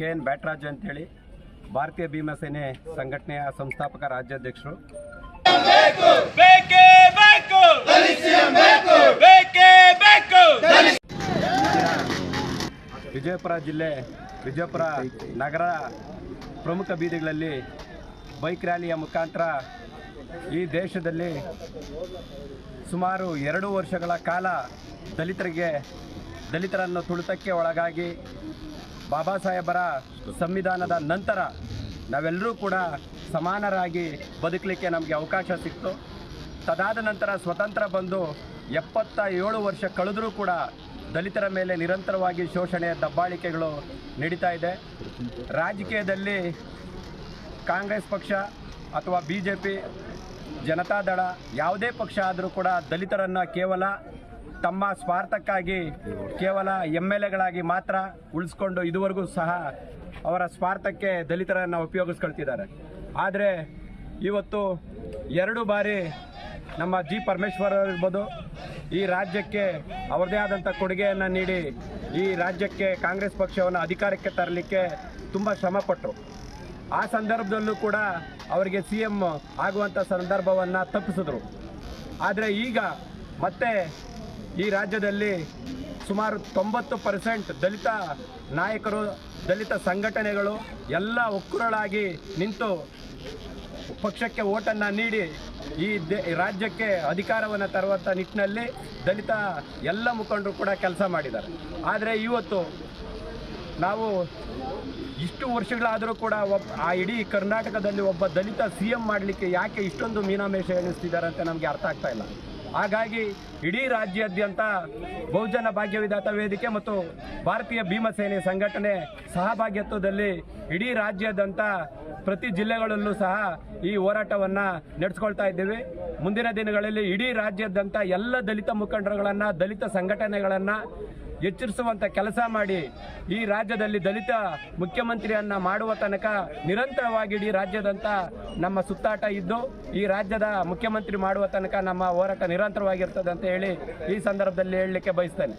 KN ಬ್ಯಾಟರಾಜ್ ಅಂತ ಹೇಳಿ ಭಾರತೀಯ ಭೀಮಸೇನೆ ಸಂಘಟನೆಯ ಸಂಸ್ಥಾಪಕ ರಾಜ್ಯಾಧ್ಯಕ್ಷರು. ವಿಜಯಪುರ ಜಿಲ್ಲೆ ವಿಜಯಪುರ ನಗರ ಪ್ರಮುಖ ಬೀದಿಗಳಲ್ಲಿ ಬೈಕ್ ರ್ಯಾಲಿಯ ಮುಖಾಂತರ ಈ ದೇಶದಲ್ಲಿ ಸುಮಾರು 2 ವರ್ಷಗಳ ಕಾಲ ದಲಿತರನ್ನು ತುಳಿತಕ್ಕೆ ಒಳಗಾಗಿ ಬಾಬಾ ಸಾಹೇಬರ ಸಂವಿಧಾನದ ನಂತರ ನಾವೆಲ್ಲರೂ ಕೂಡ ಸಮಾನರಾಗಿ ಬದುಕಲಿಕ್ಕೆ ನಮಗೆ ಅವಕಾಶ ಸಿಕ್ತು. ತದಾದ ನಂತರ ಸ್ವತಂತ್ರ ಬಂದು 77 ವರ್ಷ ಕಳೆದರೂ ಕೂಡ ದಲಿತರ ಮೇಲೆ ನಿರಂತರವಾಗಿ ಶೋಷಣೆ ದಬ್ಬಾಳಿಕೆಗಳು ನಡೀತಾ ಇದೆ. ರಾಜಕೀಯದಲ್ಲಿ ಕಾಂಗ್ರೆಸ್ ಪಕ್ಷ ಅಥವಾ BJP, ಜನತಾದಳ ಯಾವುದೇ ಪಕ್ಷ ಆದರೂ ಕೂಡ ದಲಿತರನ್ನು ಕೇವಲ ತಮ್ಮ ಸ್ವಾರ್ಥಕ್ಕಾಗಿ ಕೇವಲ MLAಗಳಾಗಿ ಮಾತ್ರ ಉಳಿಸ್ಕೊಂಡು ಇದುವರೆಗೂ ಸಹ ಅವರ ಸ್ವಾರ್ಥಕ್ಕೆ ದಲಿತರನ್ನು ಉಪಯೋಗಿಸ್ಕೊಳ್ತಿದ್ದಾರೆ. ಆದರೆ ಇವತ್ತು 2 ಬಾರಿ ನಮ್ಮ G. ಪರಮೇಶ್ವರ್ ಇರ್ಬೋದು ಈ ರಾಜ್ಯಕ್ಕೆ ಅವರದೇ ಆದಂಥ ಕೊಡುಗೆಯನ್ನು ನೀಡಿ ಈ ರಾಜ್ಯಕ್ಕೆ ಕಾಂಗ್ರೆಸ್ ಪಕ್ಷವನ್ನು ಅಧಿಕಾರಕ್ಕೆ ತರಲಿಕ್ಕೆ ತುಂಬ ಶ್ರಮಪಟ್ಟರು. ಆ ಸಂದರ್ಭದಲ್ಲೂ ಕೂಡ ಅವರಿಗೆ CM ಆಗುವಂಥ ಸಂದರ್ಭವನ್ನು ತಪ್ಪಿಸಿದ್ರು. ಆದರೆ ಈಗ ಮತ್ತೆ ಈ ರಾಜ್ಯದಲ್ಲಿ ಸುಮಾರು 90% ದಲಿತ ನಾಯಕರು, ದಲಿತ ಸಂಘಟನೆಗಳು ಎಲ್ಲ ಒಕ್ಕೂರಳಾಗಿ ನಿಂತು ಪಕ್ಷಕ್ಕೆ ಓಟನ್ನು ನೀಡಿ ಈ ರಾಜ್ಯಕ್ಕೆ ಅಧಿಕಾರವನ್ನು ತರುವಂಥ ನಿಟ್ಟಿನಲ್ಲಿ ದಲಿತ ಎಲ್ಲ ಮುಖಂಡರು ಕೂಡ ಕೆಲಸ ಮಾಡಿದ್ದಾರೆ. ಆದರೆ ಇವತ್ತು ನಾವು ಇಷ್ಟು ವರ್ಷಗಳಾದರೂ ಕೂಡ ಆ ಇಡೀ ಕರ್ನಾಟಕದಲ್ಲಿ ಒಬ್ಬ ದಲಿತ CM ಮಾಡಲಿಕ್ಕೆ ಯಾಕೆ ಇಷ್ಟೊಂದು ಮೀನಾಮೇಷ ಎಣಿಸ್ತಿದ್ದಾರೆ ಅಂತ ನಮಗೆ ಅರ್ಥ ಆಗ್ತಾ ಇಲ್ಲ. ಹಾಗಾಗಿ ಇಡೀ ರಾಜ್ಯಾದ್ಯಂತ ಬಹುಜನ ಭಾಗ್ಯವಿಧಾತ ವೇದಿಕೆ ಮತ್ತು ಭಾರತೀಯ ಭೀಮಸೇನೆ ಸಂಘಟನೆ ಸಹಭಾಗಿತ್ವದಲ್ಲಿ ಇಡೀ ರಾಜ್ಯಾದ್ಯಂತ ಪ್ರತಿ ಜಿಲ್ಲೆಗಳಲ್ಲೂ ಸಹ ಈ ಹೋರಾಟವನ್ನು ನಡೆಸ್ಕೊಳ್ತಾ ಇದ್ದೀವಿ. ಮುಂದಿನ ದಿನಗಳಲ್ಲಿ ಇಡೀ ರಾಜ್ಯಾದ್ಯಂತ ಎಲ್ಲ ದಲಿತ ಮುಖಂಡರುಗಳನ್ನು, ದಲಿತ ಸಂಘಟನೆಗಳನ್ನು ಎಚ್ಚರಿಸುವಂಥ ಕೆಲಸ ಮಾಡಿ ಈ ರಾಜ್ಯದಲ್ಲಿ ದಲಿತ ಮುಖ್ಯಮಂತ್ರಿಯನ್ನು ಮಾಡುವ ತನಕ ನಿರಂತರವಾಗಿ ಇಡೀ ರಾಜ್ಯದಂತ ನಮ್ಮ ಸುತ್ತಾಟ ಇದ್ದು ಈ ರಾಜ್ಯದ ಮುಖ್ಯಮಂತ್ರಿ ಮಾಡುವ ತನಕ ನಮ್ಮ ಹೋರಾಟ ನಿರಂತರವಾಗಿರ್ತದೆ ಅಂತ ಹೇಳಿ ಈ ಸಂದರ್ಭದಲ್ಲಿ ಹೇಳಲಿಕ್ಕೆ ಬಯಸ್ತೇನೆ.